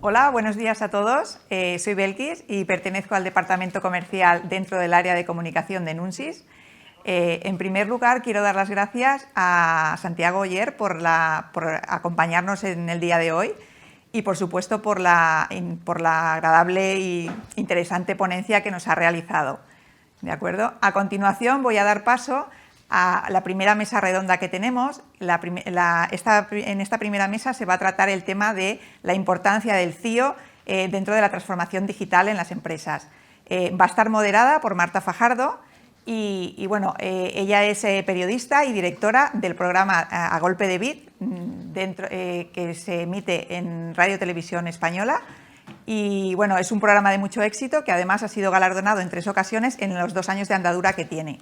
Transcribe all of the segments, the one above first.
Hola, buenos días a todos. Soy Belkis y pertenezco al departamento comercial dentro del área de comunicación de Nunsis. En primer lugar, quiero dar las gracias a Santiago Oller por acompañarnos en el día de hoy y, por supuesto, por la agradable y interesante ponencia que nos ha realizado. ¿De acuerdo? A continuación, voy a dar paso a la primera mesa redonda que tenemos. En esta primera mesa se va a tratar el tema de la importancia del CIO dentro de la transformación digital en las empresas. Va a estar moderada por Marta Fajardo y bueno, ella es periodista y directora del programa A Golpe de Bit, que se emite en Radio Televisión Española. Y bueno, es un programa de mucho éxito que además ha sido galardonado en 3 ocasiones en los 2 años de andadura que tiene.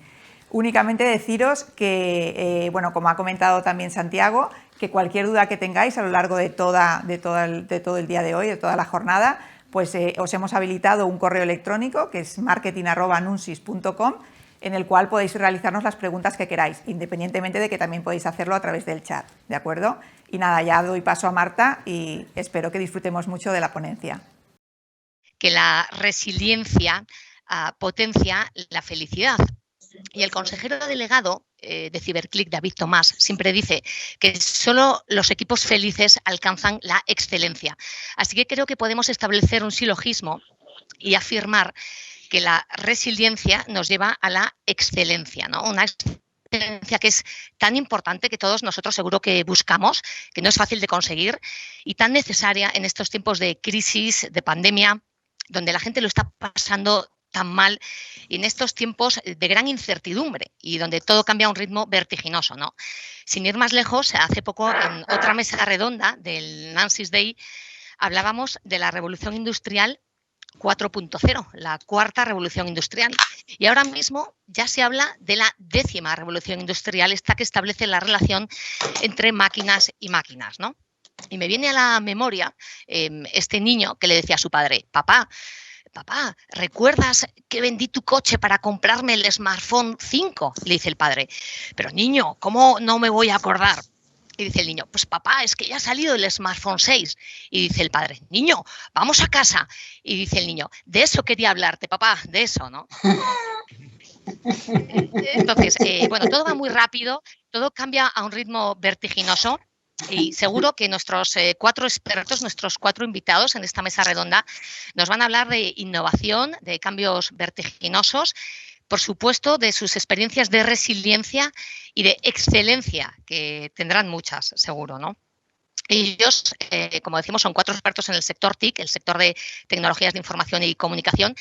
Únicamente deciros que, bueno, como ha comentado también Santiago, que cualquier duda que tengáis a lo largo de todo el día de hoy, de toda la jornada, pues os hemos habilitado un correo electrónico que es marketing@nunsis.com, en el cual podéis realizarnos las preguntas que queráis, independientemente de que también podéis hacerlo a través del chat, ¿de acuerdo? Y nada, ya doy paso a Marta y espero que disfrutemos mucho de la ponencia. Que la resiliencia potencia la felicidad. Y el consejero delegado de Ciberclick, David Tomás, siempre dice que solo los equipos felices alcanzan la excelencia. Así que creo que podemos establecer un silogismo y afirmar que la resiliencia nos lleva a la excelencia, ¿no? Una excelencia que es tan importante, que todos nosotros seguro que buscamos, que no es fácil de conseguir y tan necesaria en estos tiempos de crisis, de pandemia, donde la gente lo está pasando tan mal y en estos tiempos de gran incertidumbre y donde todo cambia a un ritmo vertiginoso, ¿no? Sin ir más lejos, hace poco en otra mesa redonda del Nunsis Day hablábamos de la revolución industrial 4.0, la 4ª revolución industrial. Y ahora mismo ya se habla de la 10ª revolución industrial, esta que establece la relación entre máquinas y máquinas, ¿no? Y me viene a la memoria este niño que le decía a su padre: papá, ¿recuerdas que vendí tu coche para comprarme el smartphone 5? Le dice el padre: pero niño, ¿cómo no me voy a acordar? Y dice el niño: pues papá, es que ya ha salido el smartphone 6. Y dice el padre: niño, vamos a casa. Y dice el niño: de eso quería hablarte, papá, de eso, ¿no? Entonces, bueno, todo va muy rápido, todo cambia a un ritmo vertiginoso. Y seguro que nuestros 4 expertos, nuestros 4 invitados en esta mesa redonda, nos van a hablar de innovación, de cambios vertiginosos, por supuesto, de sus experiencias de resiliencia y de excelencia, que tendrán muchas, seguro, ¿no? Ellos, como decimos, son 4 expertos en el sector TIC, el sector de tecnologías de información y comunicación,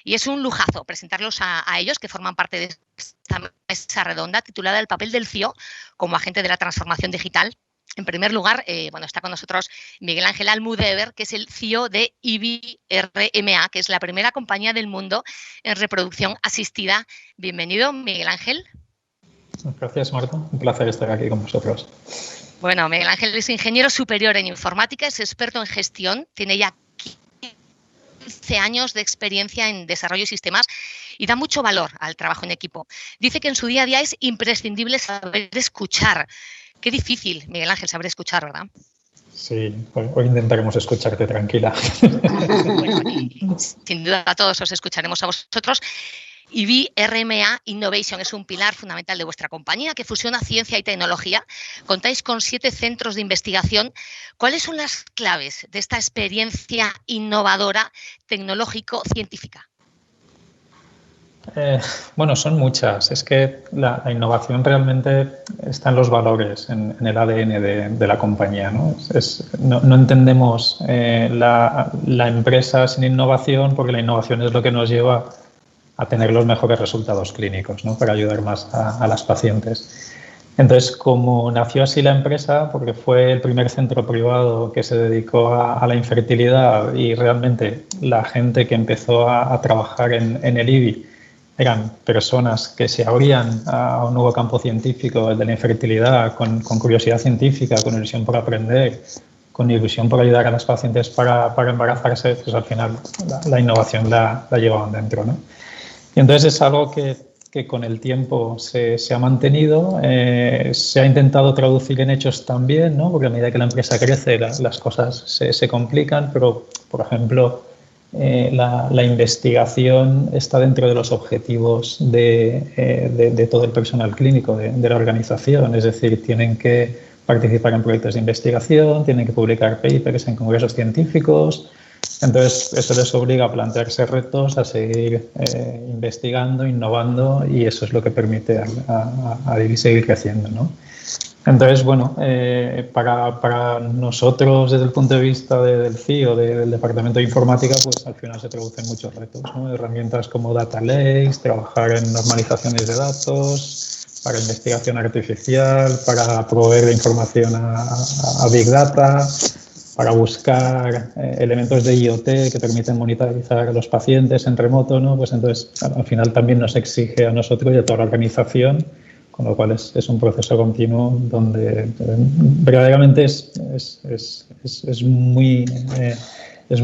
y es un lujazo presentarlos a ellos, que forman parte de esta mesa redonda titulada El papel del CIO como agente de la transformación digital. En primer lugar, bueno, está con nosotros Miguel Ángel Almudever, que es el CIO de IBI-RMA, que es la primera compañía del mundo en reproducción asistida. Bienvenido, Miguel Ángel. Gracias, Marta. Un placer estar aquí con vosotros. Bueno, Miguel Ángel es ingeniero superior en informática, es experto en gestión, tiene ya 15 años de experiencia en desarrollo de sistemas y da mucho valor al trabajo en equipo. Dice que en su día a día es imprescindible saber escuchar. Qué difícil, Miguel Ángel, saber escuchar, ¿verdad? Sí, hoy intentaremos escucharte tranquila. Bueno, y sin duda a todos os escucharemos a vosotros. IBI-RMA Innovation es un pilar fundamental de vuestra compañía que fusiona ciencia y tecnología. Contáis con 7 centros de investigación. ¿Cuáles son las claves de esta experiencia innovadora tecnológico-científica? Bueno, son muchas. Es que la innovación realmente está en los valores, en el ADN de la compañía, ¿no? No entendemos la empresa sin innovación, porque la innovación es lo que nos lleva a tener los mejores resultados clínicos, ¿no? Para ayudar más a las pacientes. Entonces, como nació así la empresa, porque fue el primer centro privado que se dedicó a la infertilidad y realmente la gente que empezó a trabajar en el IBI eran personas que se abrían a un nuevo campo científico, el de la infertilidad, con curiosidad científica, con ilusión por aprender, con ilusión por ayudar a las pacientes para embarazarse, pues al final la innovación la llevaban dentro, ¿no? Y entonces es algo que que con el tiempo se ha mantenido, se ha intentado traducir en hechos también, ¿no? Porque a medida que la empresa crece las cosas se complican, pero, por ejemplo, la investigación está dentro de los objetivos de todo el personal clínico de la organización, es decir, tienen que participar en proyectos de investigación, tienen que publicar papers en congresos científicos. Entonces, eso les obliga a plantearse retos, a seguir investigando, innovando, y eso es lo que permite a seguir creciendo, ¿no? Entonces, bueno, para nosotros, desde el punto de vista del CIO, del Departamento de Informática, pues al final se traducen muchos retos, ¿no? Herramientas como Data Lakes, trabajar en normalizaciones de datos, para investigación artificial, para proveer de información a Big Data, para buscar elementos de IoT que permiten monitorizar a los pacientes en remoto, ¿no? Pues entonces, al final también nos exige a nosotros y a toda la organización, con lo cual es un proceso continuo donde verdaderamente es muy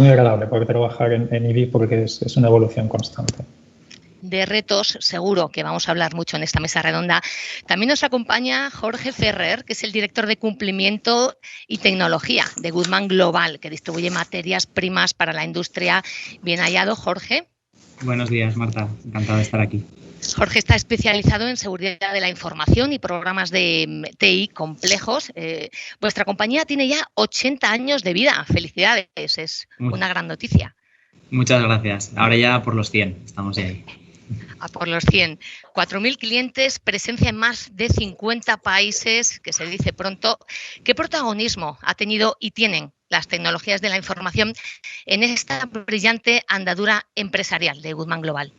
agradable poder trabajar en IBI porque es una evolución constante. De retos, seguro que vamos a hablar mucho en esta mesa redonda. También nos acompaña Jorge Ferrer, que es el director de cumplimiento y tecnología de Goodman Global, que distribuye materias primas para la industria. Bien hallado, Jorge. Buenos días, Marta. Encantado de estar aquí. Jorge está especializado en seguridad de la información y programas de TI complejos. Vuestra compañía tiene ya 80 años de vida. Felicidades, es una gran noticia. Muchas gracias. Ahora ya por los 100, estamos ahí. A por los 100. 4.000 clientes, presencia en más de 50 países, que se dice pronto. ¿Qué protagonismo ha tenido y tienen las tecnologías de la información en esta brillante andadura empresarial de Goodman Global?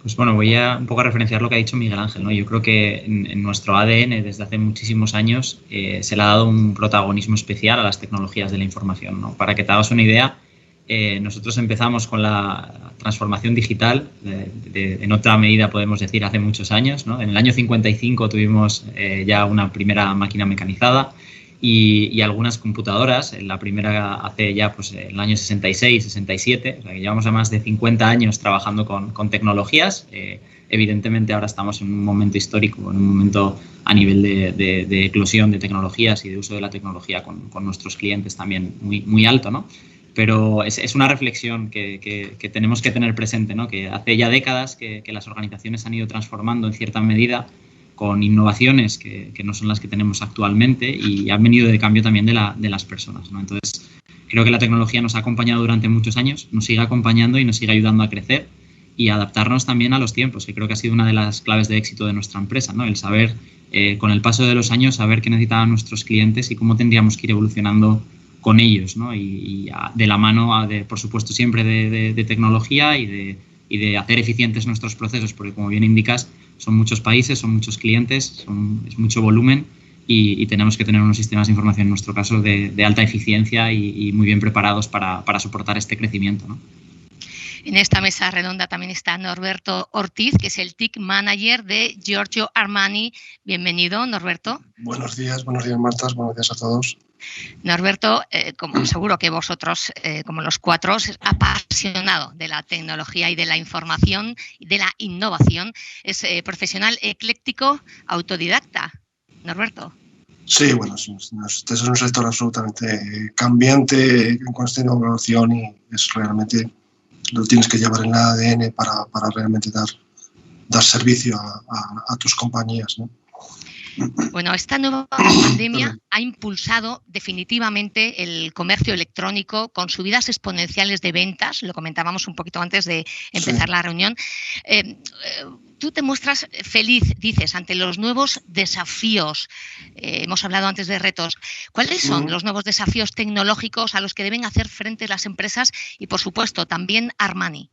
Pues bueno, voy a un poco a referenciar lo que ha dicho Miguel Ángel, ¿no? Yo creo que en nuestro ADN desde hace muchísimos años se le ha dado un protagonismo especial a las tecnologías de la información, ¿no? Para que te hagas una idea, nosotros empezamos con la transformación digital, en otra medida podemos decir hace muchos años, ¿no? En el año 55 tuvimos ya una primera máquina mecanizada y algunas computadoras. La primera hace ya pues, en el año 66, 67, o sea que llevamos a más de 50 años trabajando con tecnologías. Evidentemente ahora estamos en un momento histórico, en un momento a nivel de eclosión de tecnologías y de uso de la tecnología con nuestros clientes también muy alto, ¿no? Pero es una reflexión que tenemos que tener presente, ¿no? Que hace ya décadas que las organizaciones han ido transformando en cierta medida con innovaciones que no son las que tenemos actualmente y han venido de cambio también de las personas, ¿no? Entonces, creo que la tecnología nos ha acompañado durante muchos años, nos sigue acompañando y nos sigue ayudando a crecer y a adaptarnos también a los tiempos, que creo que ha sido una de las claves de éxito de nuestra empresa, ¿no? El saber, con el paso de los años, saber qué necesitaban nuestros clientes y cómo tendríamos que ir evolucionando con ellos, ¿no? Y de la mano, por supuesto, siempre de tecnología y de hacer eficientes nuestros procesos, porque como bien indicas, son muchos países, son muchos clientes, es mucho volumen y tenemos que tener unos sistemas de información, en nuestro caso, de alta eficiencia y muy bien preparados para soportar este crecimiento, ¿no? En esta mesa redonda también está Norberto Ortiz, que es el TIC Manager de Giorgio Armani. Bienvenido, Norberto. Buenos días, Marta, buenos días a todos. Norberto, como seguro que vosotros, como los cuatro, es apasionado de la tecnología y de la información y de la innovación. Es profesional ecléctico, autodidacta. Norberto. Sí, bueno, este es un sector absolutamente cambiante, en constante evolución y es realmente lo tienes que llevar en el ADN para realmente dar servicio a tus compañías, ¿no? Bueno, esta nueva pandemia ha impulsado definitivamente el comercio electrónico con subidas exponenciales de ventas, lo comentábamos un poquito antes de empezar la reunión. Tú te muestras feliz, dices, ante los nuevos desafíos. Hemos hablado antes de retos. ¿Cuáles son los nuevos desafíos tecnológicos a los que deben hacer frente las empresas y, por supuesto, también Armani?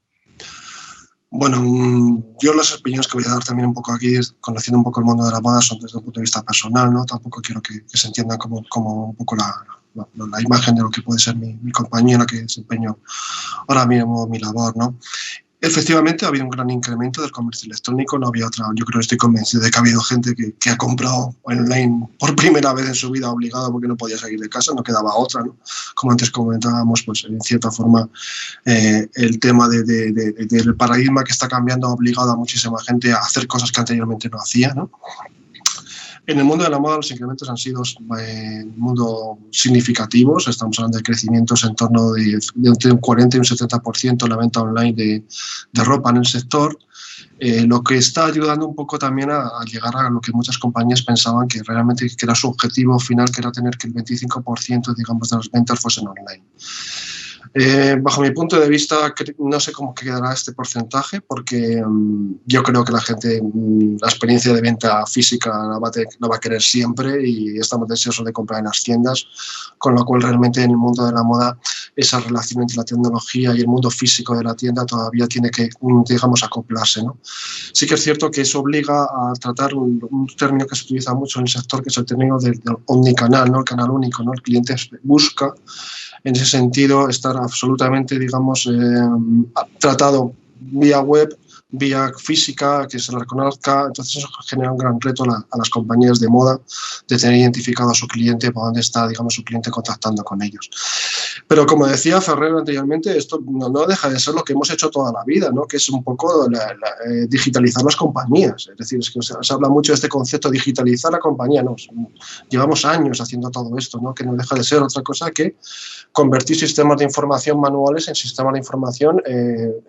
Bueno, yo las opiniones que voy a dar también un poco aquí, conociendo un poco el mundo de la moda, son desde un punto de vista personal, ¿no? Tampoco quiero que se entienda como un poco la imagen de lo que puede ser mi compañía, en la que desempeño ahora mismo mi labor, ¿no? Efectivamente, ha habido un gran incremento del comercio electrónico, no había otra. Yo creo que estoy convencido de que ha habido gente que ha comprado online por primera vez en su vida obligado porque no podía salir de casa, no quedaba otra, ¿no? Como antes comentábamos, pues en cierta forma el tema del paradigma que está cambiando ha obligado a muchísima gente a hacer cosas que anteriormente no hacía, ¿no? En el mundo de la moda los incrementos han sido significativos, estamos hablando de crecimientos en torno de entre un 40 y un 70% en la venta online de ropa en el sector, lo que está ayudando un poco también a llegar a lo que muchas compañías pensaban que realmente que era su objetivo final, que era tener que el 25%, digamos, de las ventas fuesen online. Bajo mi punto de vista, no sé cómo quedará este porcentaje porque yo creo que la gente la experiencia de venta física la va a querer siempre y estamos deseosos de comprar en las tiendas, con lo cual realmente en el mundo de la moda esa relación entre la tecnología y el mundo físico de la tienda todavía tiene que, digamos, acoplarse, ¿no? Sí que es cierto que eso obliga a tratar un término que se utiliza mucho en el sector, que es el término del omnicanal, ¿no? El canal único, ¿no? El cliente busca en ese sentido estar absolutamente, digamos, tratado vía web, vía física, que se la reconozca. Entonces eso genera un gran reto a las compañías de moda de tener identificado a su cliente, por dónde está, digamos, su cliente contactando con ellos. Pero como decía Ferrer anteriormente, esto no deja de ser lo que hemos hecho toda la vida, ¿no? Que es un poco digitalizar las compañías. Es decir, es que se habla mucho de este concepto de digitalizar la compañía, ¿no? Llevamos años haciendo todo esto, ¿no? Que no deja de ser otra cosa que convertir sistemas de información manuales en sistemas de información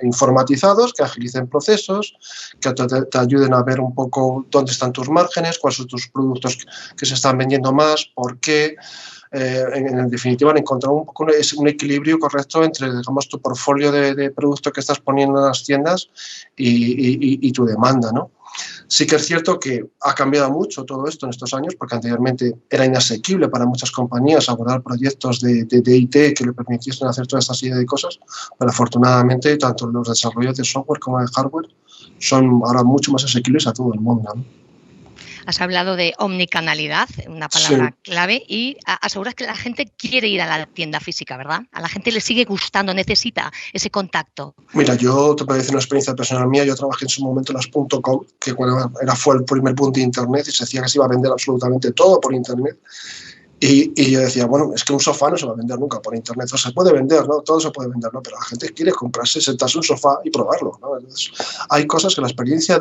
informatizados, que agilicen procesos, que te ayuden a ver un poco dónde están tus márgenes, cuáles son tus productos que se están vendiendo más, por qué. En definitiva, encontrar un poco un equilibrio correcto entre, digamos, tu portfolio de productos que estás poniendo en las tiendas y tu demanda, ¿no? Sí que es cierto que ha cambiado mucho todo esto en estos años, porque anteriormente era inasequible para muchas compañías abordar proyectos de IT que le permitiesen hacer toda esta serie de cosas, pero afortunadamente tanto los desarrollos de software como de hardware son ahora mucho más asequibles a todo el mundo, ¿no? Has hablado de omnicanalidad, una palabra clave, y aseguras que la gente quiere ir a la tienda física, ¿verdad? A la gente le sigue gustando, necesita ese contacto. Mira, yo te puedo decir una experiencia personal mía. Yo trabajé en su momento en las .com, que fue el primer boom de Internet y se decía que se iba a vender absolutamente todo por Internet. Y yo decía, bueno, es que un sofá no se va a vender nunca por Internet. O sea, se puede vender, ¿no? Todo se puede vender, ¿no? Pero la gente quiere comprarse, sentarse en un sofá y probarlo, ¿no? Entonces, hay cosas que la experiencia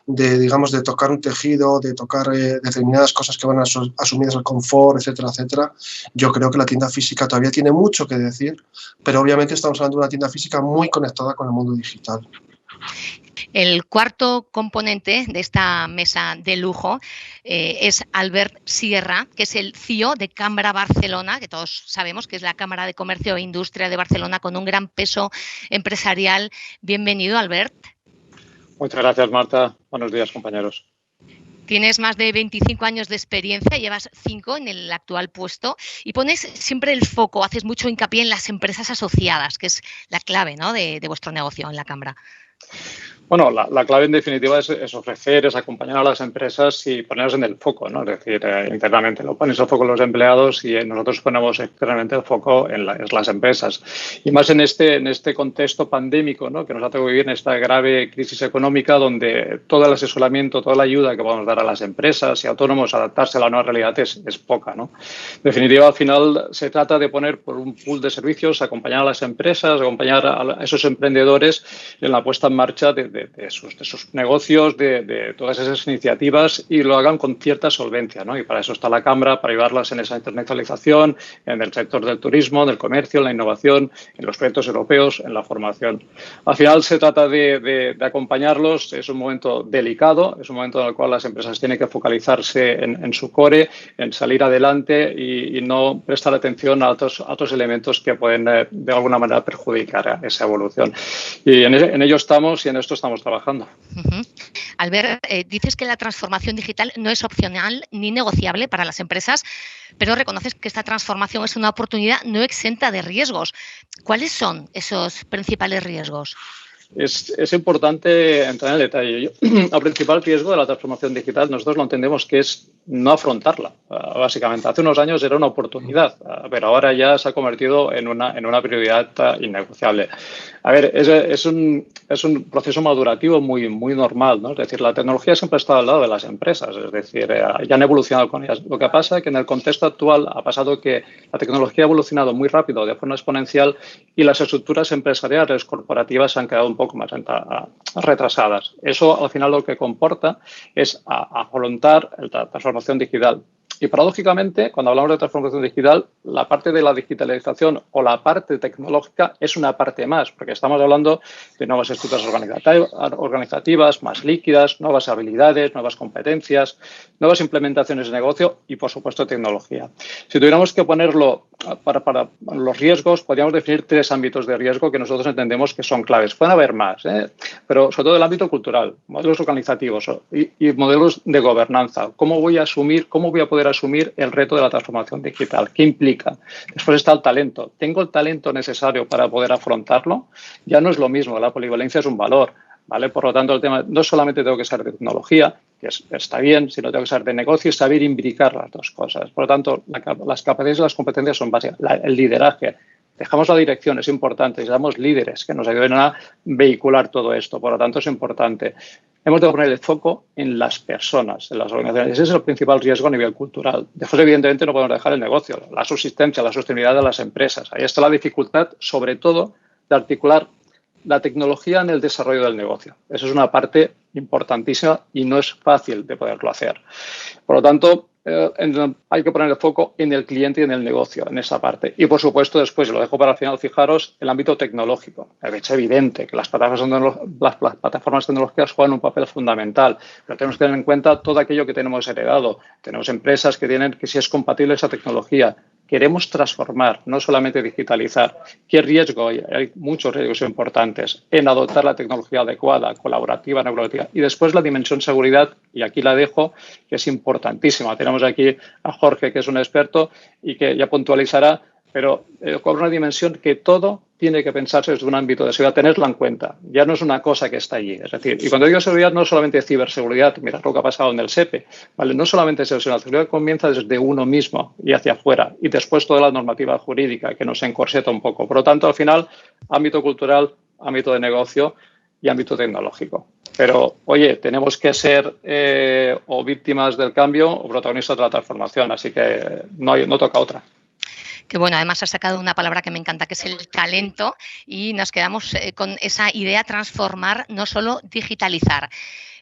digamos, de tocar un tejido, de tocar determinadas cosas que van asumidas al confort, etcétera, etcétera, yo creo que la tienda física todavía tiene mucho que decir, pero obviamente estamos hablando de una tienda física muy conectada con el mundo digital. El cuarto componente de esta mesa de lujo es Albert Sierra, que es el CEO de Cambra Barcelona, que todos sabemos que es la Cámara de Comercio e Industria de Barcelona con un gran peso empresarial. Bienvenido, Albert. Muchas gracias, Marta. Buenos días, compañeros. Tienes más de 25 años de experiencia, llevas 5 en el actual puesto y pones siempre el foco, haces mucho hincapié en las empresas asociadas, que es la clave, ¿no?, de vuestro negocio en la Cámara. Bueno, la clave en definitiva es ofrecer, es acompañar a las empresas y ponerlas en el foco, ¿no? Es decir, internamente lo pones el foco en los empleados y nosotros ponemos externamente el foco en las empresas. Y más en este contexto pandémico, ¿no?, que nos ha tocado vivir en esta grave crisis económica donde todo el asesoramiento, toda la ayuda que podemos dar a las empresas y autónomos a adaptarse a la nueva realidad es poca, ¿no? En definitiva, al final se trata de poner por un pool de servicios, acompañar a las empresas, acompañar a esos emprendedores en la puesta en marcha de sus negocios, de todas esas iniciativas y lo hagan con cierta solvencia, ¿no? Y para eso está la Cámara, para ayudarlas en esa internacionalización, en el sector del turismo, del comercio, en la innovación, en los proyectos europeos, en la formación. Al final se trata de acompañarlos. Es un momento delicado, es un momento en el cual las empresas tienen que focalizarse en su core, en salir adelante y no prestar atención a otros elementos que pueden de alguna manera perjudicar esa evolución. Y en ello estamos y en esto estamos trabajando. Albert, dices que la transformación digital no es opcional ni negociable para las empresas, pero reconoces que esta transformación es una oportunidad no exenta de riesgos. ¿Cuáles son esos principales riesgos? Es importante entrar en el detalle. El principal riesgo de la transformación digital nosotros lo entendemos que es no afrontarla, básicamente. Hace unos años era una oportunidad, pero ahora ya se ha convertido en una prioridad innegociable. A ver, es un proceso madurativo muy normal, ¿no? Es decir, la tecnología siempre ha estado al lado de las empresas, es decir, ya han evolucionado con ellas. Lo que pasa es que en el contexto actual ha pasado que la tecnología ha evolucionado muy rápido, de forma exponencial, y las estructuras empresariales corporativas se han quedado un poco más retrasadas. Eso, al final, lo que comporta es afrontar la transformación digital. Y paradójicamente, cuando hablamos de transformación digital, la parte de la digitalización o la parte tecnológica es una parte más, porque estamos hablando de nuevas estructuras organizativas, más líquidas, nuevas habilidades, nuevas competencias, nuevas implementaciones de negocio y, por supuesto, tecnología. Si tuviéramos que ponerlo para los riesgos, podríamos definir 3 ámbitos de riesgo que nosotros entendemos que son claves. Pueden haber más, pero sobre todo el ámbito cultural, modelos organizativos y modelos de gobernanza. ¿Cómo voy a poder asumir el reto de la transformación digital? ¿Qué implica? Después está el talento. ¿Tengo el talento necesario para poder afrontarlo? Ya no es lo mismo, la polivalencia es un valor, ¿vale? Por lo tanto, el tema no solamente tengo que saber de tecnología, que está bien, sino tengo que saber de negocio y saber imbricar las dos cosas. Por lo tanto, las capacidades y las competencias son básicas. El lideraje. Dejamos la dirección, es importante. Necesitamos líderes que nos ayuden a vehicular todo esto. Por lo tanto, es importante. Hemos de poner el foco en las personas, en las organizaciones. Ese es el principal riesgo a nivel cultural. Después, evidentemente, no podemos dejar el negocio, la subsistencia, la sostenibilidad de las empresas. Ahí está la dificultad, sobre todo, de articular la tecnología en el desarrollo del negocio. Eso es una parte importantísima y no es fácil de poderlo hacer. Por lo tanto, hay que poner el foco en el cliente y en el negocio, en esa parte. Y, por supuesto, después, y lo dejo para el final, fijaros, el ámbito tecnológico. Es evidente que las plataformas tecnológicas juegan un papel fundamental, pero tenemos que tener en cuenta todo aquello que tenemos heredado. Tenemos empresas que tienen que si es compatible esa tecnología. Queremos transformar, no solamente digitalizar. ¿Qué riesgo hay? Hay muchos riesgos importantes en adoptar la tecnología adecuada, colaborativa, no colaborativa. Y después la dimensión seguridad, y aquí la dejo, que es importantísima. Tenemos aquí a Jorge, que es un experto y que ya puntualizará, pero con una dimensión que todo tiene que pensarse desde un ámbito de seguridad, tenerla en cuenta. Ya no es una cosa que está allí. Es decir, y cuando digo seguridad, no solamente ciberseguridad, mirad lo que ha pasado en el SEPE, ¿vale? No solamente es eso, la seguridad comienza desde uno mismo y hacia afuera, y después toda la normativa jurídica que nos encorseta un poco. Por lo tanto, al final, ámbito cultural, ámbito de negocio y ámbito tecnológico. Pero, oye, tenemos que ser o víctimas del cambio o protagonistas de la transformación, así que no toca otra. Que bueno, además has sacado una palabra que me encanta, que es el talento, y nos quedamos con esa idea, transformar, no solo digitalizar.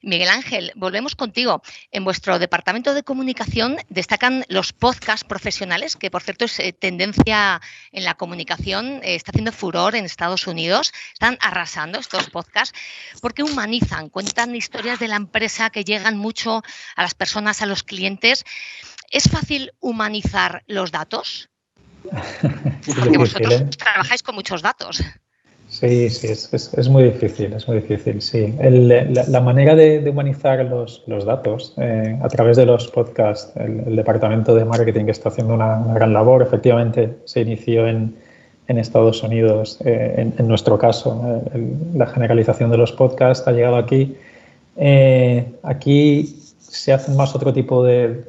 Miguel Ángel, volvemos contigo. En vuestro departamento de comunicación destacan los podcasts profesionales, que por cierto es tendencia en la comunicación, está haciendo furor en Estados Unidos, están arrasando estos podcasts porque humanizan, cuentan historias de la empresa que llegan mucho a las personas, a los clientes. ¿Es fácil humanizar los datos? Porque vosotros trabajáis con muchos datos. Sí, es muy difícil, sí. La manera de humanizar los datos a través de los podcasts, el departamento de marketing que está haciendo una gran labor, efectivamente se inició en Estados Unidos, en nuestro caso, la generalización de los podcasts ha llegado aquí. Aquí se hacen más otro tipo de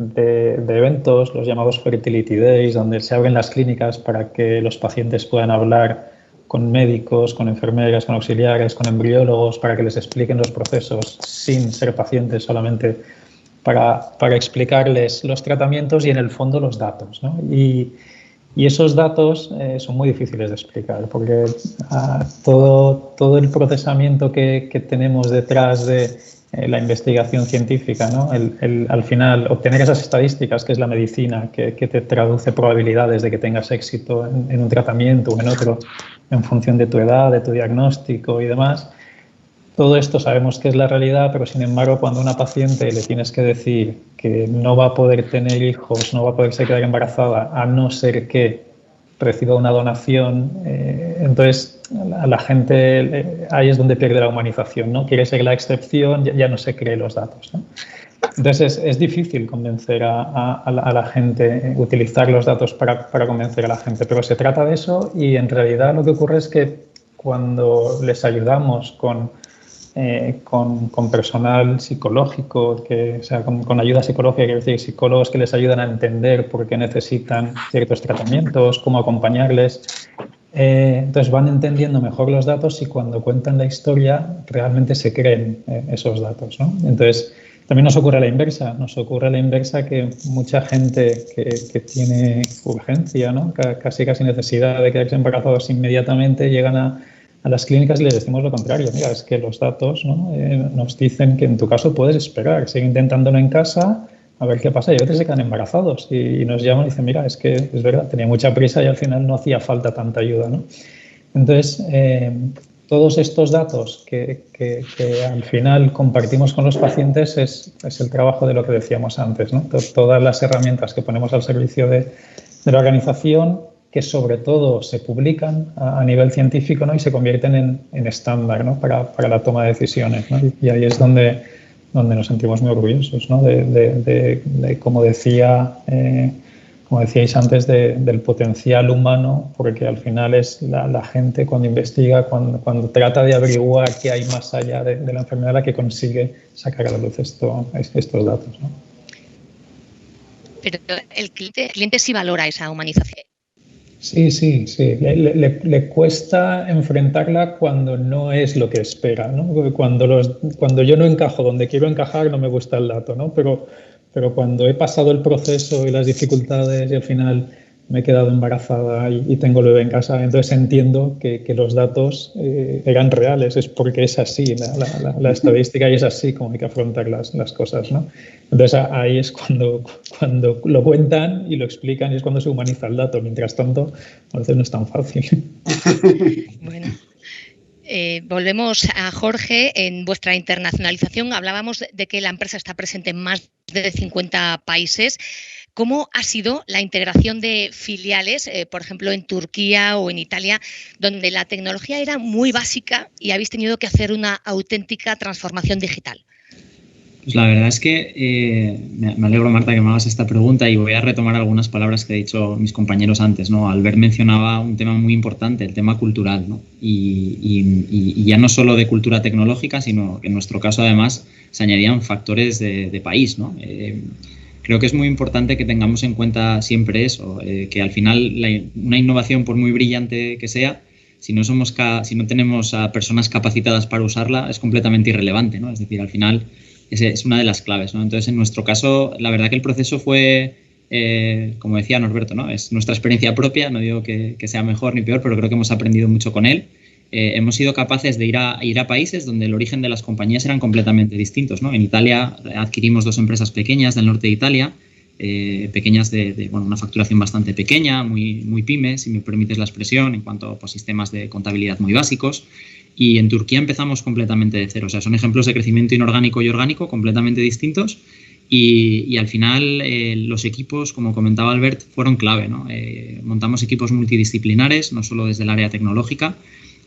eventos, los llamados Fertility Days, donde se abren las clínicas para que los pacientes puedan hablar con médicos, con enfermeras, con auxiliares, con embriólogos, para que les expliquen los procesos sin ser pacientes, solamente para explicarles los tratamientos y en el fondo los datos, ¿no? Y esos datos son muy difíciles de explicar porque todo el procesamiento que tenemos detrás de la investigación científica, ¿no? Al final, obtener esas estadísticas, que es la medicina, que te traduce probabilidades de que tengas éxito en un tratamiento o en otro, en función de tu edad, de tu diagnóstico y demás. Todo esto sabemos que es la realidad, pero sin embargo, cuando a una paciente le tienes que decir que no va a poder tener hijos, no va a poderse quedar embarazada, a no ser que reciba una donación, entonces a la gente ahí es donde pierde la humanización, ¿no? Quiere ser la excepción, ya no se cree los datos, ¿no? Entonces es difícil convencer a la gente, utilizar los datos para convencer a la gente, pero se trata de eso y en realidad lo que ocurre es que cuando les ayudamos con personal psicológico, o sea, con ayuda psicológica, quiero decir, psicólogos que les ayudan a entender por qué necesitan ciertos tratamientos, cómo acompañarles. Entonces van entendiendo mejor los datos y cuando cuentan la historia realmente se creen esos datos, ¿no? Entonces también nos ocurre la inversa, que mucha gente que tiene urgencia, ¿no? casi necesidad de quedarse embarazados inmediatamente, llegan a las clínicas y les decimos lo contrario. Mira, es que los datos, ¿no? Nos dicen que en tu caso puedes esperar, sigue intentándolo en casa, a ver qué pasa. Y a veces se quedan embarazados y nos llaman y dicen, mira, es que es verdad, tenía mucha prisa y al final no hacía falta tanta ayuda, ¿no? Entonces, todos estos datos que al final compartimos con los pacientes es el trabajo de lo que decíamos antes, ¿no? Todas las herramientas que ponemos al servicio de la organización, que sobre todo se publican a nivel científico, ¿no? Y se convierten en estándar, ¿no? para la toma de decisiones, ¿no? Y ahí es donde nos sentimos muy orgullosos, ¿no? Como decíais antes, del potencial humano, porque al final es la gente cuando investiga, cuando trata de averiguar qué hay más allá de la enfermedad, la que consigue sacar a la luz estos datos, ¿no? Pero el cliente sí valora esa humanización. Sí. Le cuesta enfrentarla cuando no es lo que espera, ¿no? Cuando yo no encajo donde quiero encajar, no me gusta el dato, ¿no? Pero cuando he pasado el proceso y las dificultades y al final me he quedado embarazada y tengo el bebé en casa, entonces entiendo que los datos eran reales, es porque es así, la estadística y es así como hay que afrontar las cosas, ¿no? Entonces ahí es cuando lo cuentan y lo explican y es cuando se humaniza el dato. Mientras tanto, a veces no es tan fácil. Bueno. Volvemos a Jorge. En vuestra internacionalización hablábamos de que la empresa está presente en más de 50 países. ¿Cómo ha sido la integración de filiales, por ejemplo, en Turquía o en Italia, donde la tecnología era muy básica y habéis tenido que hacer una auténtica transformación digital? Pues la verdad es que me alegro, Marta, que me hagas esta pregunta y voy a retomar algunas palabras que he dicho mis compañeros antes, ¿no? Albert mencionaba un tema muy importante, el tema cultural, ¿no? Y ya no solo de cultura tecnológica, sino que en nuestro caso además se añadían factores de país, ¿no? Creo que es muy importante que tengamos en cuenta siempre eso, que al final una innovación, por muy brillante que sea, si no tenemos a personas capacitadas para usarla, es completamente irrelevante, ¿no? Es decir, al final es una de las claves, ¿no? Entonces, en nuestro caso, la verdad que el proceso fue, como decía Norberto, ¿no? Es nuestra experiencia propia, no digo que sea mejor ni peor, pero creo que hemos aprendido mucho con él. Hemos sido capaces de ir a países donde el origen de las compañías eran completamente distintos, ¿no? En Italia adquirimos 2 empresas pequeñas del norte de Italia, pequeñas de una facturación bastante pequeña, muy pyme, si me permites la expresión, en cuanto a sistemas de contabilidad muy básicos. Y en Turquía empezamos completamente de cero. O sea, son ejemplos de crecimiento inorgánico y orgánico completamente distintos. Y al final los equipos, como comentaba Albert, fueron clave, ¿no? Montamos equipos multidisciplinares, no solo desde el área tecnológica,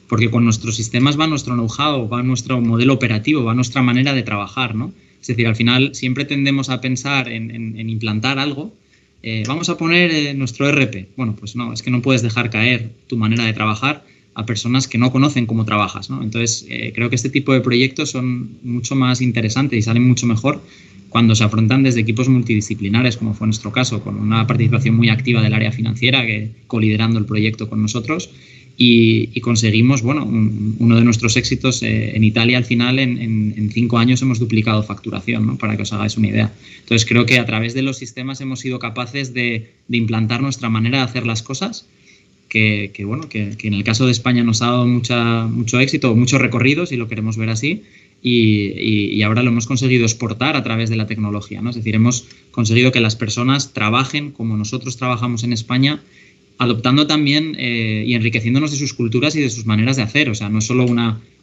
porque con nuestros sistemas va nuestro know-how, va nuestro modelo operativo, va nuestra manera de trabajar, ¿no? Es decir, al final siempre tendemos a pensar en implantar algo. Vamos a poner nuestro ERP. Bueno, pues no, es que no puedes dejar caer tu manera de trabajar a personas que no conocen cómo trabajas, ¿no? Entonces, creo que este tipo de proyectos son mucho más interesantes y salen mucho mejor cuando se afrontan desde equipos multidisciplinares, como fue nuestro caso, con una participación muy activa del área financiera, coliderando el proyecto con nosotros, y conseguimos, bueno, uno de nuestros éxitos en Italia. Al final, en 5 años hemos duplicado facturación, ¿no? Para que os hagáis una idea. Entonces, creo que a través de los sistemas hemos sido capaces de implantar nuestra manera de hacer las cosas, que en el caso de España nos ha dado mucho éxito, mucho recorrido, si lo queremos ver así, y ahora lo hemos conseguido exportar a través de la tecnología, ¿no? Es decir, hemos conseguido que las personas trabajen como nosotros trabajamos en España, adoptando también y enriqueciéndonos de sus culturas y de sus maneras de hacer. O sea, no es solo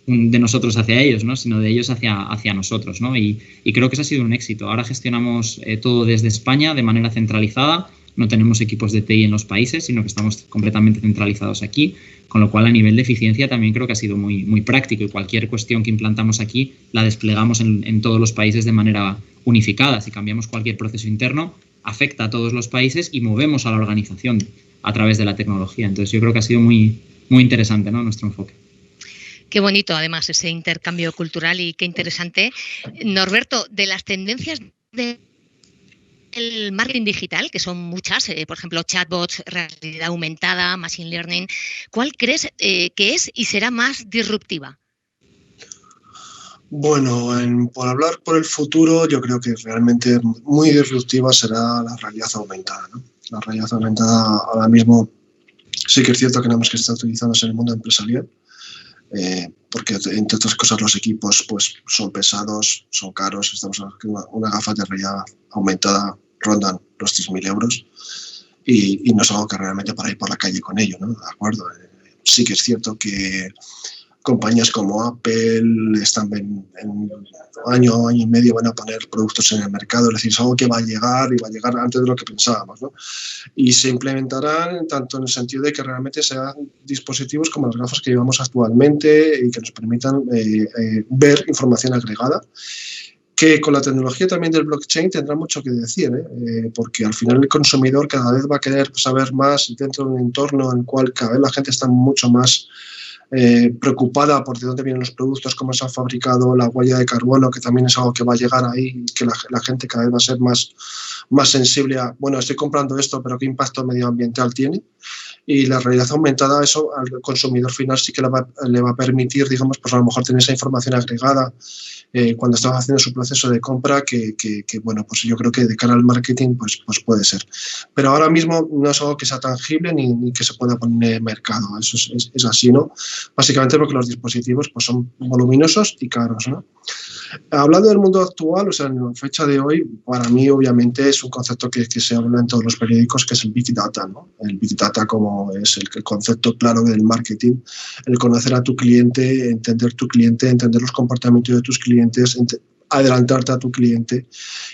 de nosotros hacia ellos, ¿no? Sino de ellos hacia nosotros, ¿no? Y creo que eso ha sido un éxito. Ahora gestionamos todo desde España de manera centralizada. No tenemos equipos de TI en los países, sino que estamos completamente centralizados aquí, con lo cual a nivel de eficiencia también creo que ha sido muy práctico, y cualquier cuestión que implantamos aquí la desplegamos en todos los países de manera unificada. Si cambiamos cualquier proceso interno, afecta a todos los países y movemos a la organización a través de la tecnología. Entonces yo creo que ha sido muy interesante, ¿no? Nuestro enfoque. Qué bonito, además, ese intercambio cultural y qué interesante. Norberto, de las tendencias del marketing digital, que son muchas, por ejemplo, chatbots, realidad aumentada, machine learning, ¿cuál crees que es y será más disruptiva? Bueno, por hablar por el futuro, yo creo que realmente muy disruptiva será la realidad aumentada, ¿no? La realidad aumentada ahora mismo sí que es cierto que tenemos que estar utilizándose en el mundo empresarial, porque entre otras cosas los equipos pues son pesados, son caros. Estamos hablando que una gafa de realidad aumentada rondan los 3.000 euros y no es algo que realmente para ir por la calle con ello, ¿no? ¿De acuerdo? Sí que es cierto que compañías como Apple están en año y medio van a poner productos en el mercado, es decir, es algo que va a llegar y va a llegar antes de lo que pensábamos, ¿no? Y se implementarán tanto en el sentido de que realmente sean dispositivos como las gafas que llevamos actualmente y que nos permitan ver información agregada, que con la tecnología también del blockchain tendrá mucho que decir, porque al final el consumidor cada vez va a querer saber más dentro de un entorno en el cual cada vez la gente está mucho más preocupada por de dónde vienen los productos, cómo se han fabricado, la huella de carbono, que también es algo que va a llegar ahí, que la gente cada vez va a ser más sensible a, bueno, estoy comprando esto, pero qué impacto medioambiental tiene. Y la realidad aumentada, eso al consumidor final sí que le va a permitir, digamos, pues a lo mejor tener esa información agregada cuando estaba haciendo su proceso de compra, que bueno, pues yo creo que de cara al marketing pues puede ser. Pero ahora mismo no es algo que sea tangible ni que se pueda poner en mercado. Eso es así, ¿no? Básicamente porque los dispositivos pues son voluminosos y caros, ¿no? Hablando del mundo actual, o sea, en la fecha de hoy, para mí obviamente es un concepto que se habla en todos los periódicos, que es el Big Data, ¿no? El Big Data como es el concepto claro del marketing, el conocer a tu cliente, entender los comportamientos de tus clientes, adelantarte a tu cliente.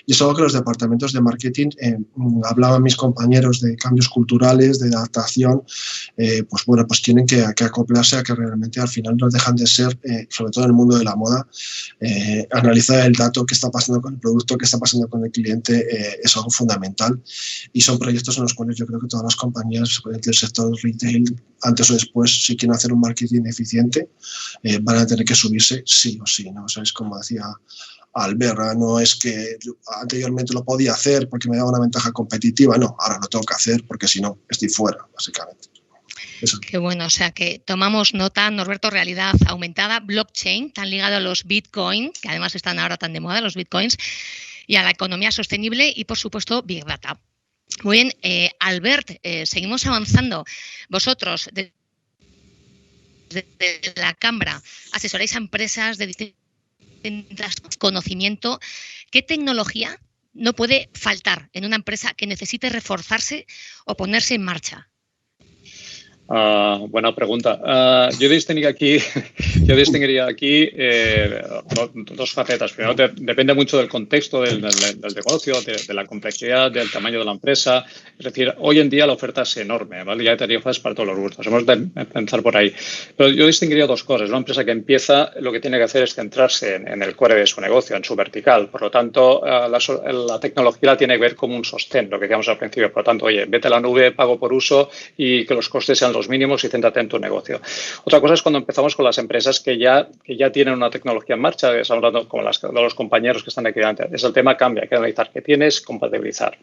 Y es algo que los departamentos de marketing, hablaban mis compañeros de cambios culturales, de adaptación, pues bueno, pues tienen que acoplarse a que realmente al final no dejan de ser, sobre todo en el mundo de la moda, analizar el dato, qué está pasando con el producto, qué está pasando con el cliente, es algo fundamental. Y son proyectos en los cuales yo creo que todas las compañías del sector retail, antes o después, si quieren hacer un marketing eficiente, van a tener que subirse sí o sí, ¿no? O sea, es como decía Alberra, no es que anteriormente lo podía hacer porque me daba una ventaja competitiva, no, ahora lo tengo que hacer porque si no estoy fuera, básicamente. Eso. Qué bueno, o sea que tomamos nota, Norberto, realidad aumentada, blockchain, tan ligado a los bitcoins, que además están ahora tan de moda los bitcoins, y a la economía sostenible y, por supuesto, Big Data. Muy bien, Albert, seguimos avanzando. Vosotros, desde la Cámara, asesoráis a empresas de distintas conocimiento. ¿Qué tecnología no puede faltar en una empresa que necesite reforzarse o ponerse en marcha? Buena pregunta. Yo distinguiría aquí dos facetas. Primero, depende mucho del contexto del negocio, de la complejidad, del tamaño de la empresa. Es decir, hoy en día la oferta es enorme, ¿vale? Ya hay tarifas para todos los gustos. Hemos de empezar por ahí. Pero yo distinguiría dos cosas. Una empresa que empieza, lo que tiene que hacer es centrarse en el core de su negocio, en su vertical. Por lo tanto, la tecnología la tiene que ver como un sostén, lo que decíamos al principio. Por lo tanto, oye, vete a la nube, pago por uso y que los costes sean los mínimos y céntrate en tu negocio. Otra cosa es cuando empezamos con las empresas que ya tienen una tecnología en marcha, estamos hablando como de los compañeros que están aquí delante. Es el tema cambia, hay que analizar qué tienes, compatibilizar.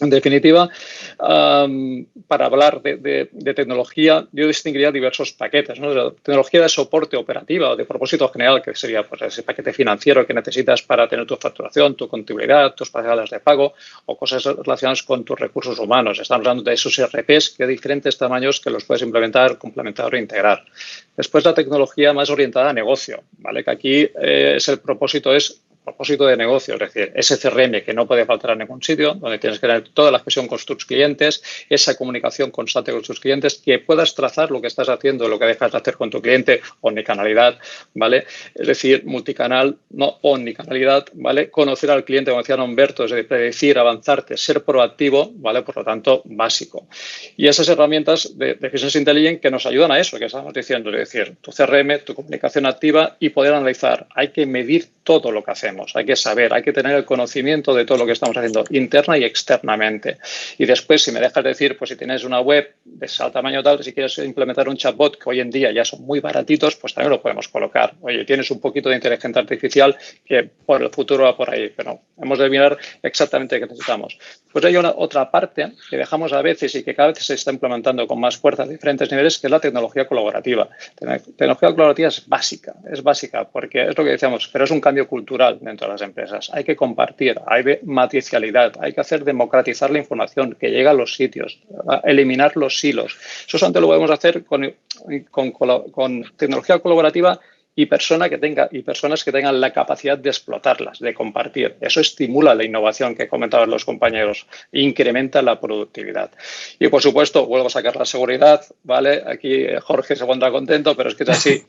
En definitiva, para hablar de tecnología, yo distinguiría diversos paquetes, ¿no? La tecnología de soporte operativa o de propósito general, que sería pues, ese paquete financiero que necesitas para tener tu facturación, tu contabilidad, tus pasadas de pago o cosas relacionadas con tus recursos humanos. Estamos hablando de esos ERPs que de diferentes tamaños que los puedes implementar, complementar o integrar. Después, la tecnología más orientada a negocio, ¿vale? Que aquí el propósito de negocio, es decir, ese CRM que no puede faltar en ningún sitio, donde tienes que tener toda la gestión con tus clientes, esa comunicación constante con tus clientes, que puedas trazar lo que estás haciendo, lo que dejas de hacer con tu cliente, omnicanalidad, ¿vale? Es decir, multicanal, no omnicanalidad, ¿vale? Conocer al cliente, como decía Norberto, es decir, predecir, avanzarte, ser proactivo, ¿vale? Por lo tanto, básico. Y esas herramientas de Business Intelligence que nos ayudan a eso que estamos diciendo, es decir, tu CRM, tu comunicación activa y poder analizar. Hay que medir todo lo que hacemos. hacemos, hay que saber, hay que tener el conocimiento de todo lo que estamos haciendo interna y externamente. Y después, si me dejas decir, pues si tienes una web de tal tamaño tal, si quieres implementar un chatbot, que hoy en día ya son muy baratitos, pues también lo podemos colocar. Oye, tienes un poquito de inteligencia artificial que por el futuro va por ahí, pero hemos de mirar exactamente qué necesitamos. Pues hay otra parte que dejamos a veces y que cada vez se está implementando con más fuerza a diferentes niveles, que es la tecnología colaborativa. La tecnología colaborativa es básica porque es lo que decíamos, pero es un cambio cultural dentro de las empresas. Hay que compartir, hay matricialidad, hay que hacer democratizar la información, que llegue a los sitios, eliminar los silos. Eso solamente lo podemos hacer con tecnología colaborativa y personas que tengan la capacidad de explotarlas, de compartir. Eso estimula la innovación que comentaban los compañeros, incrementa la productividad. Y, por supuesto, vuelvo a sacar la seguridad, ¿vale? Aquí Jorge se pondrá contento, pero es que es así,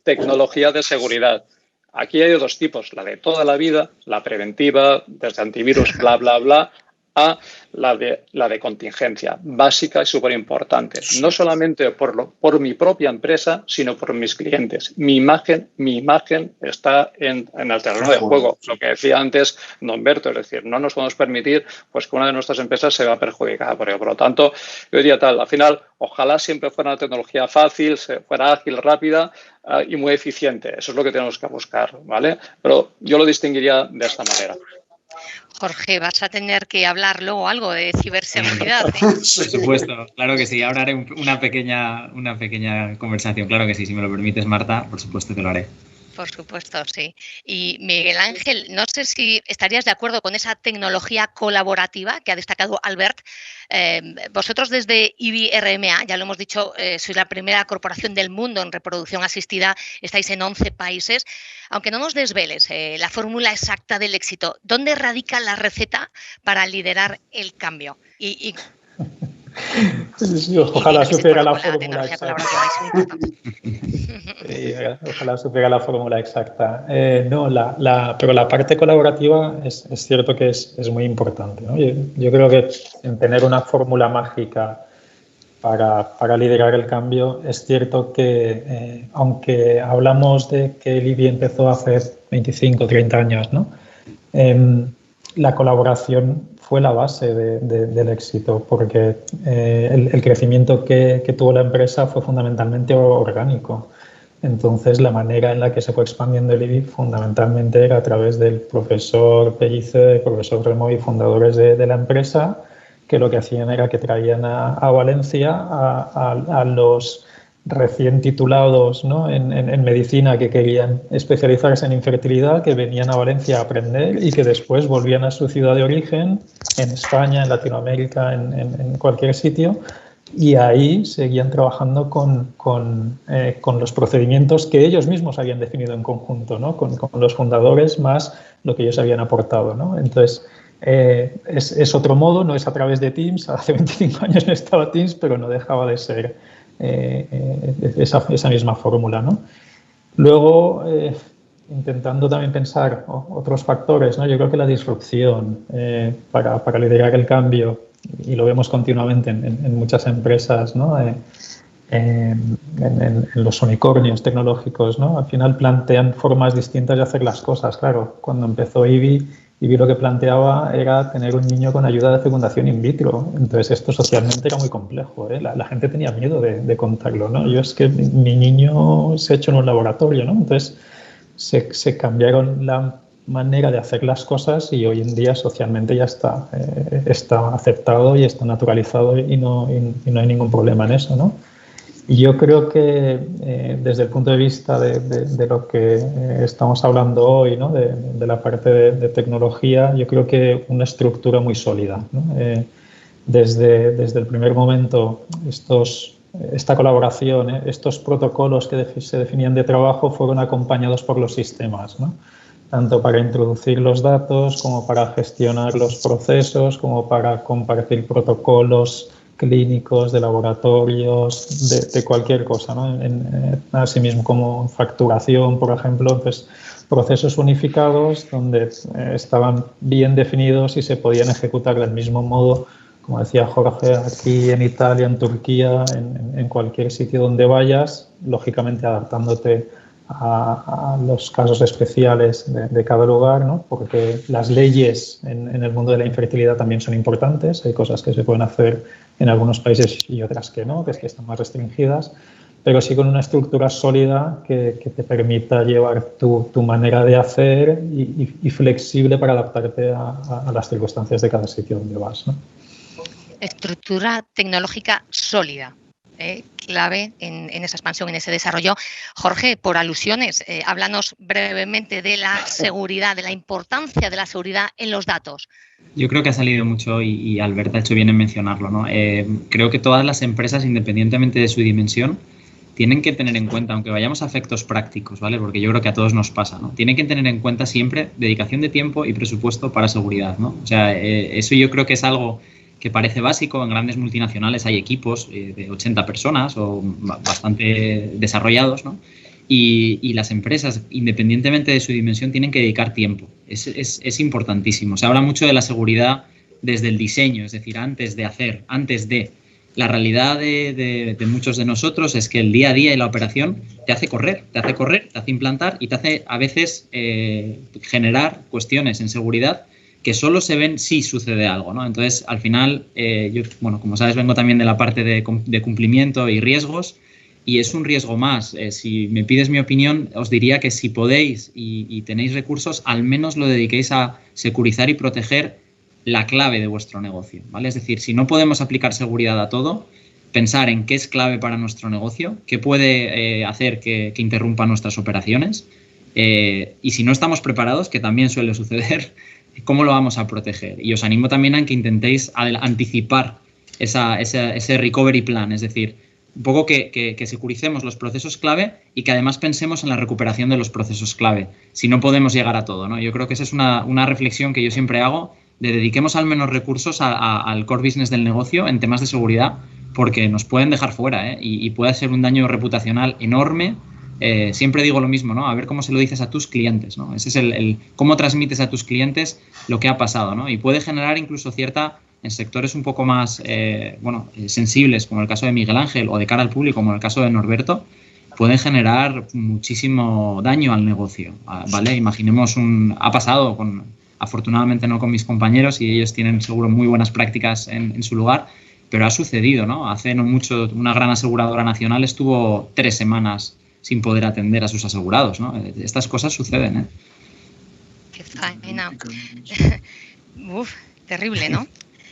tecnología de seguridad. Aquí hay dos tipos, la de toda la vida, la preventiva, desde antivirus, bla, bla, bla, a la de contingencia, básica y súper importante. No solamente por mi propia empresa, sino por mis clientes. Mi imagen está en el terreno de juego. Lo que decía antes don Berto, es decir, no nos podemos permitir pues, que una de nuestras empresas se vea perjudicada por ello. Por lo tanto, yo diría al final, ojalá siempre fuera una tecnología fácil, fuera ágil, rápida y muy eficiente. Eso es lo que tenemos que buscar, ¿vale? Pero yo lo distinguiría de esta manera. Jorge, vas a tener que hablar luego algo de ciberseguridad. Por supuesto, claro que sí. Ahora haré una pequeña conversación. Claro que sí, si me lo permites, Marta, por supuesto que lo haré. Por supuesto, sí. Y Miguel Ángel, no sé si estarías de acuerdo con esa tecnología colaborativa que ha destacado Albert. Vosotros desde IBI-RMA, ya lo hemos dicho, sois la primera corporación del mundo en reproducción asistida, estáis en 11 países. Aunque no nos desveles la fórmula exacta del éxito, ¿dónde radica la receta para liderar el cambio? Ojalá supiera la fórmula exacta. Ojalá supiera la fórmula exacta. Pero la parte colaborativa es cierto que es muy importante, ¿no? Yo creo que en tener una fórmula mágica para liderar el cambio, es cierto que aunque hablamos de que el IBI empezó hace 25 o 30 años, ¿no? La colaboración fue la base del éxito, porque el crecimiento que tuvo la empresa fue fundamentalmente orgánico. Entonces, la manera en la que se fue expandiendo el IBI fundamentalmente era a través del profesor Pellicer, el profesor Remoy, fundadores de la empresa, que lo que hacían era que traían a Valencia a los recién titulados, ¿no? en medicina, que querían especializarse en infertilidad, que venían a Valencia a aprender y que después volvían a su ciudad de origen, en España, en Latinoamérica, en cualquier sitio, y ahí seguían trabajando con los procedimientos que ellos mismos habían definido en conjunto, ¿no? con los fundadores más lo que ellos habían aportado, ¿no? Entonces, es otro modo, no es a través de Teams. Hace 25 años no estaba Teams, pero no dejaba de ser esa misma fórmula, ¿no? Luego, intentando también pensar otros factores, ¿no? Yo creo que la disrupción para liderar el cambio, y lo vemos continuamente en muchas empresas, ¿no? En los unicornios tecnológicos, ¿no? Al final plantean formas distintas de hacer las cosas. Claro, cuando empezó IBI lo que planteaba era tener un niño con ayuda de fecundación in vitro. Entonces, esto socialmente era muy complejo, ¿eh? La gente tenía miedo de contarlo, ¿no? Yo es que mi niño se ha hecho en un laboratorio, ¿no? Entonces, se cambiaron la manera de hacer las cosas y hoy en día socialmente ya está aceptado y está naturalizado y no hay ningún problema en eso, ¿no? Y yo creo que desde el punto de vista de lo que estamos hablando hoy, ¿no? de la parte de tecnología, yo creo que una estructura muy sólida, ¿no? Desde el primer momento, esta colaboración, estos protocolos que se definían de trabajo fueron acompañados por los sistemas, ¿no? Tanto para introducir los datos como para gestionar los procesos, como para compartir protocolos clínicos, de laboratorios, de cualquier cosa, ¿no? Asimismo, como facturación, por ejemplo, pues, procesos unificados donde estaban bien definidos y se podían ejecutar del mismo modo, como decía Jorge, aquí en Italia, en Turquía, en cualquier sitio donde vayas, lógicamente adaptándote a los casos especiales de cada lugar, ¿no? Porque las leyes en el mundo de la infertilidad también son importantes. Hay cosas que se pueden hacer en algunos países y otras que no, que están más restringidas, pero sí con una estructura sólida que te permita llevar tu manera de hacer y flexible para adaptarte a las circunstancias de cada sitio donde vas, ¿no? Estructura tecnológica sólida. Clave en esa expansión, en ese desarrollo. Jorge, por alusiones, háblanos brevemente de la seguridad, de la importancia de la seguridad en los datos. Yo creo que ha salido mucho y Albert ha hecho bien en mencionarlo, ¿no? Creo que todas las empresas, independientemente de su dimensión, tienen que tener en cuenta, aunque vayamos a efectos prácticos, ¿vale? Porque yo creo que a todos nos pasa, ¿no? Tienen que tener en cuenta siempre dedicación de tiempo y presupuesto para seguridad, ¿no? O sea, eso yo creo que es algo que parece básico. En grandes multinacionales hay equipos de 80 personas o bastante desarrollados, ¿no? Y las empresas, independientemente de su dimensión, tienen que dedicar tiempo. Es importantísimo. Se habla mucho de la seguridad desde el diseño, es decir, antes de hacer, antes de. La realidad de muchos de nosotros es que el día a día y la operación te hace correr, te hace implantar y te hace a veces generar cuestiones en seguridad que solo se ven si sucede algo, ¿no? Entonces, al final, yo, bueno, como sabes, vengo también de la parte de cumplimiento y riesgos, y es un riesgo más. Si me pides mi opinión, os diría que si podéis y tenéis recursos, al menos lo dediquéis a securizar y proteger la clave de vuestro negocio, ¿vale? Es decir, si no podemos aplicar seguridad a todo, pensar en qué es clave para nuestro negocio, qué puede hacer que interrumpa nuestras operaciones, y si no estamos preparados, que también suele suceder, ¿cómo lo vamos a proteger? Y os animo también a que intentéis anticipar ese recovery plan, es decir, un poco que securicemos los procesos clave y que además pensemos en la recuperación de los procesos clave, si no podemos llegar a todo, ¿no? Yo creo que esa es una reflexión que yo siempre hago, de dediquemos al menos recursos al core business del negocio en temas de seguridad, porque nos pueden dejar fuera, y puede ser un daño reputacional enorme. Siempre digo lo mismo, ¿no? A ver cómo se lo dices a tus clientes, ¿no? Ese es el cómo transmites a tus clientes lo que ha pasado, ¿no? Y puede generar incluso en sectores un poco más sensibles, como el caso de Miguel Ángel, o de cara al público, como el caso de Norberto, pueden generar muchísimo daño al negocio, ¿vale? Imaginemos ha pasado afortunadamente no con mis compañeros, y ellos tienen seguro muy buenas prácticas en su lugar, pero ha sucedido, ¿no? Hace no mucho una gran aseguradora nacional estuvo 3 semanas sin poder atender a sus asegurados, ¿no? Estas cosas suceden, ¿eh? Qué faena. Uf, terrible, ¿no?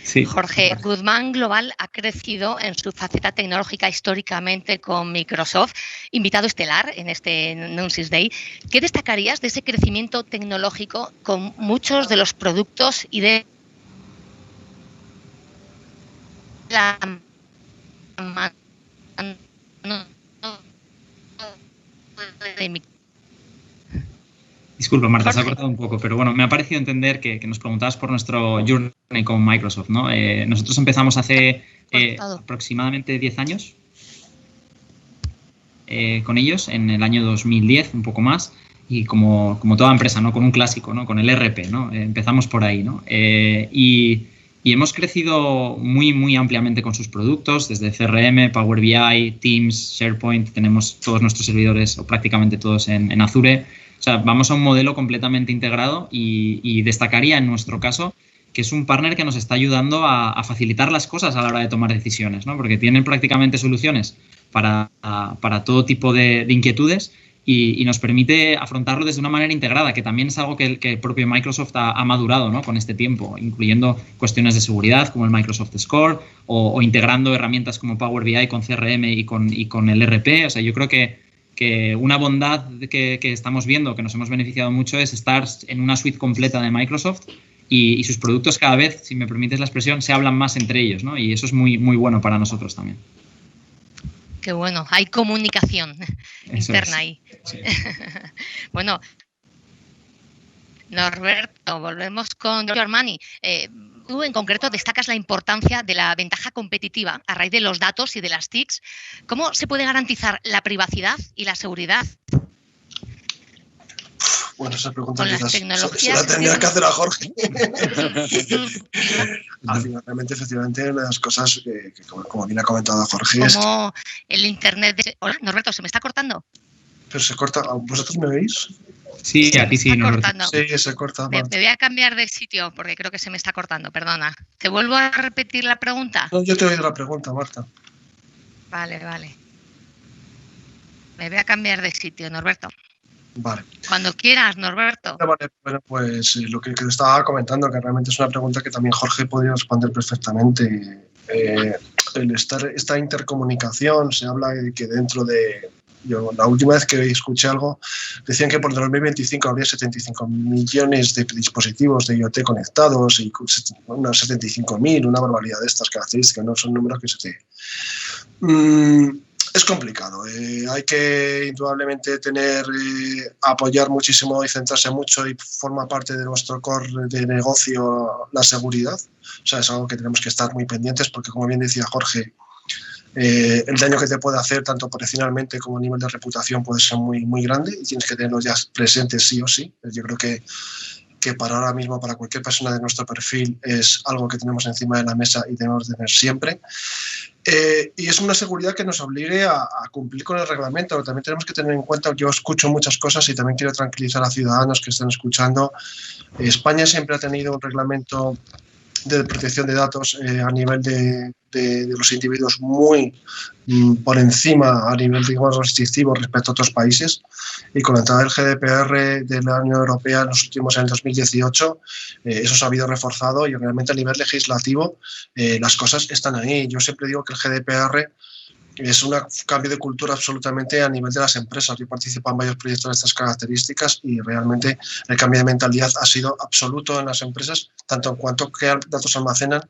Sí. Jorge, Goodman Global ha crecido en su faceta tecnológica históricamente con Microsoft, invitado estelar en este Nunsis Day. ¿Qué destacarías de ese crecimiento tecnológico con muchos de los productos y de la Disculpa, Marta, se ha cortado un poco, pero bueno, me ha parecido entender que nos preguntabas por nuestro journey con Microsoft, ¿no? Nosotros empezamos hace aproximadamente 10 años con ellos, en el año 2010, un poco más, y como toda empresa, ¿no? Con un clásico, ¿no? Con el ERP, ¿no? Empezamos por ahí, ¿no? Y hemos crecido muy, muy ampliamente con sus productos, desde CRM, Power BI, Teams, SharePoint. Tenemos todos nuestros servidores, o prácticamente todos, en Azure. O sea, vamos a un modelo completamente integrado, y destacaría en nuestro caso que es un partner que nos está ayudando a facilitar las cosas a la hora de tomar decisiones, ¿no? Porque tienen prácticamente soluciones para todo tipo de inquietudes, y nos permite afrontarlo desde una manera integrada, que también es algo que el propio Microsoft ha madurado, ¿no? Con este tiempo, incluyendo cuestiones de seguridad como el Microsoft Score, o integrando herramientas como Power BI con CRM y con el ERP. O sea, yo creo que una bondad que estamos viendo, que nos hemos beneficiado mucho, es estar en una suite completa de Microsoft, y sus productos cada vez, si me permites la expresión, se hablan más entre ellos, ¿no? Y eso es muy, muy bueno para nosotros también. Qué bueno, hay comunicación interna ahí. Sí. Bueno, Norberto, volvemos con Giorgio Armani. Tú en concreto destacas la importancia de la ventaja competitiva a raíz de los datos y de las TICs. ¿Cómo se puede garantizar la privacidad y la seguridad? Bueno, esa pregunta con quizás las tecnologías se la tendría que hacer a Jorge. Finalmente, efectivamente, una de las cosas que como bien ha comentado Jorge, como el Internet... Hola, Norberto, ¿se me está cortando? Pero se corta. ¿Vosotros me veis? Sí, a ti sí, está Norberto. cortando. Sí, se corta. Me voy a cambiar de sitio porque creo que se me está cortando, perdona. ¿Te vuelvo a repetir la pregunta? No, yo te he oído la pregunta, Marta. Vale. Me voy a cambiar de sitio, Norberto. Vale. Cuando quieras, Norberto. Vale, bueno, pues lo que te estaba comentando, que realmente es una pregunta que también Jorge podría responder perfectamente. Esta intercomunicación, se habla de que dentro de... Yo la última vez que escuché algo, decían que por el 2025 habría 75 millones de dispositivos de IoT conectados y unos 75.000, una barbaridad de estas características, no son números que se te... Es complicado. Hay que indudablemente apoyar muchísimo y centrarse mucho, y forma parte de nuestro core de negocio la seguridad. O sea, es algo que tenemos que estar muy pendientes porque, como bien decía Jorge, el daño que te puede hacer tanto operacionalmente como a nivel de reputación puede ser muy, muy grande y tienes que tenerlo ya presente sí o sí. Yo creo que para ahora mismo, para cualquier persona de nuestro perfil, es algo que tenemos encima de la mesa y debemos tener siempre. Y es una seguridad que nos obligue a cumplir con el reglamento. Pero también tenemos que tener en cuenta, yo escucho muchas cosas y también quiero tranquilizar a ciudadanos que están escuchando. España siempre ha tenido un reglamento de protección de datos a nivel de los individuos muy por encima, a nivel, digamos, restrictivo respecto a otros países, y con la entrada del GDPR de la Unión Europea en los últimos años, 2018, eso se ha habido reforzado y realmente a nivel legislativo las cosas están ahí. Yo siempre digo que el GDPR es un cambio de cultura absolutamente a nivel de las empresas. Yo participo en varios proyectos de estas características y realmente el cambio de mentalidad ha sido absoluto en las empresas, tanto en cuanto a qué datos almacenan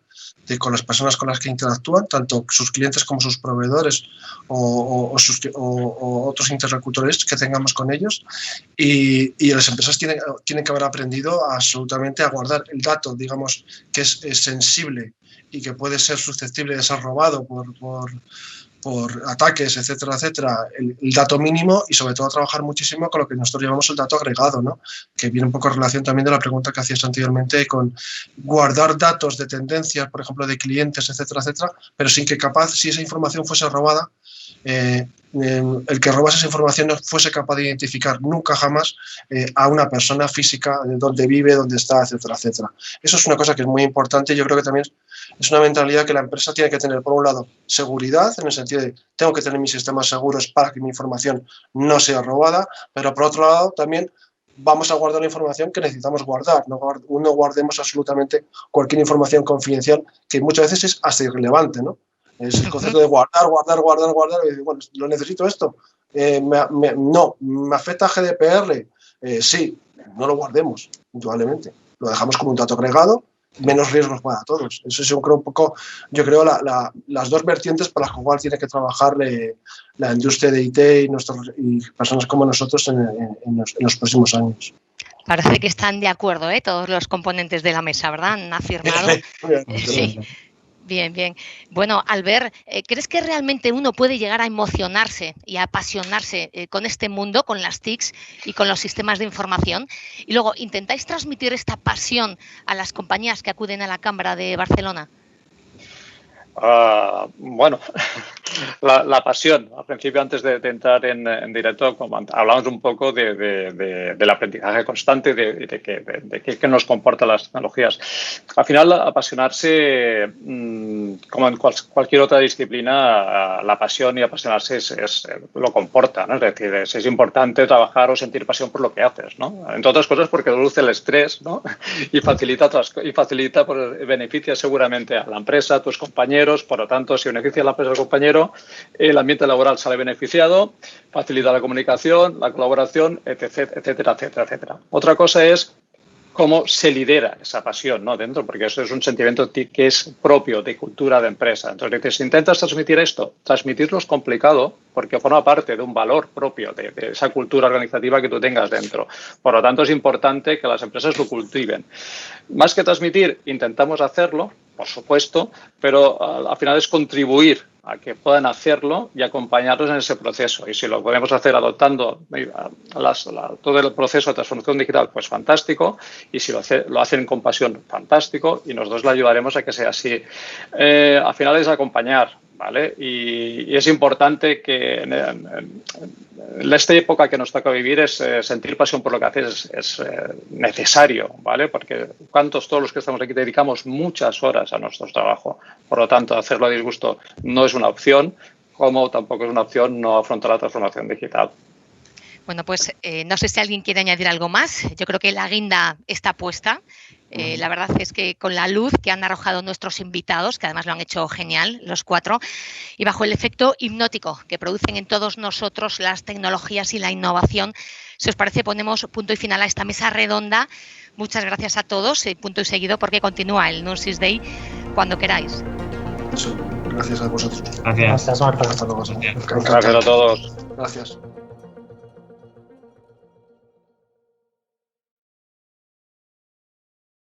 con las personas con las que interactúan, tanto sus clientes como sus proveedores o otros interlocutores que tengamos con ellos. Y las empresas tienen que haber aprendido absolutamente a guardar el dato, digamos, que es sensible y que puede ser susceptible de ser robado por ataques, etcétera, etcétera, el dato mínimo, y sobre todo trabajar muchísimo con lo que nosotros llamamos el dato agregado, ¿no? Que viene un poco en relación también de la pregunta que hacías anteriormente, con guardar datos de tendencias, por ejemplo, de clientes, etcétera, etcétera, pero sin que si esa información fuese robada, el que robase esa información no fuese capaz de identificar nunca jamás a una persona física, de dónde vive, dónde está, etcétera, etcétera. Eso es una cosa que es muy importante. Yo creo que también es una mentalidad que la empresa tiene que tener. Por un lado, seguridad, en el sentido de tengo que tener mis sistemas seguros para que mi información no sea robada, pero por otro lado también vamos a guardar la información que necesitamos guardar. No guardemos absolutamente cualquier información confidencial, que muchas veces es hasta irrelevante, ¿no? Es el concepto de guardar. Y bueno, ¿lo necesito esto? No, ¿me afecta a GDPR? Sí, no lo guardemos, indudablemente. Lo dejamos como un dato agregado, menos riesgos para todos. Eso es, yo creo, las dos vertientes para las cuales tiene que trabajar la industria de IT y personas como nosotros en los próximos años. Parece que están de acuerdo, todos los componentes de la mesa, ¿verdad? Han afirmado. Sí. Bien. Bueno, Albert, ¿crees que realmente uno puede llegar a emocionarse y a apasionarse con este mundo, con las TICs y con los sistemas de información? Y luego, ¿intentáis transmitir esta pasión a las compañías que acuden a la Cámara de Barcelona? Bueno, la pasión. Al principio, antes de entrar en directo, hablamos un poco del aprendizaje constante, de qué nos comportan las tecnologías. Al final, apasionarse, como en cualquier otra disciplina, la pasión y apasionarse lo comporta, ¿no? Es decir, es importante trabajar o sentir pasión por lo que haces, ¿no? Entre otras cosas porque reduce el estrés, ¿no? Y beneficia seguramente a la empresa, a tus compañeros. Por lo tanto, si beneficia a la empresa o al compañero, el ambiente laboral sale beneficiado, facilita la comunicación, la colaboración, etcétera. Otra cosa es cómo se lidera esa pasión, ¿no? Dentro, porque eso es un sentimiento que es propio de cultura de empresa. Entonces, si intentas transmitir esto, transmitirlo es complicado porque forma parte de un valor propio de esa cultura organizativa que tú tengas dentro. Por lo tanto, es importante que las empresas lo cultiven. Más que transmitir, intentamos hacerlo, por supuesto, pero al final es contribuir a que puedan hacerlo y acompañarlos en ese proceso. Y si lo podemos hacer adoptando todo el proceso de transformación digital, pues fantástico. Y si lo hacen con pasión, fantástico. Y nosotros le ayudaremos a que sea así. Al final es acompañar. ¿vale? Y es importante que en esta época que nos toca vivir es sentir pasión por lo que haces es necesario, ¿vale? Porque todos los que estamos aquí dedicamos muchas horas a nuestro trabajo. Por lo tanto, hacerlo a disgusto no es una opción, como tampoco es una opción no afrontar la transformación digital. Bueno, pues no sé si alguien quiere añadir algo más. Yo creo que la guinda está puesta. La verdad es que con la luz que han arrojado nuestros invitados, que además lo han hecho genial, los 4, y bajo el efecto hipnótico que producen en todos nosotros las tecnologías y la innovación, si os parece, ponemos punto y final a esta mesa redonda. Muchas gracias a todos, punto y seguido, porque continúa el Nurses Day cuando queráis. Eso, gracias a vosotros. Gracias. Gracias, Marta. Hasta luego. Gracias a todos. Gracias.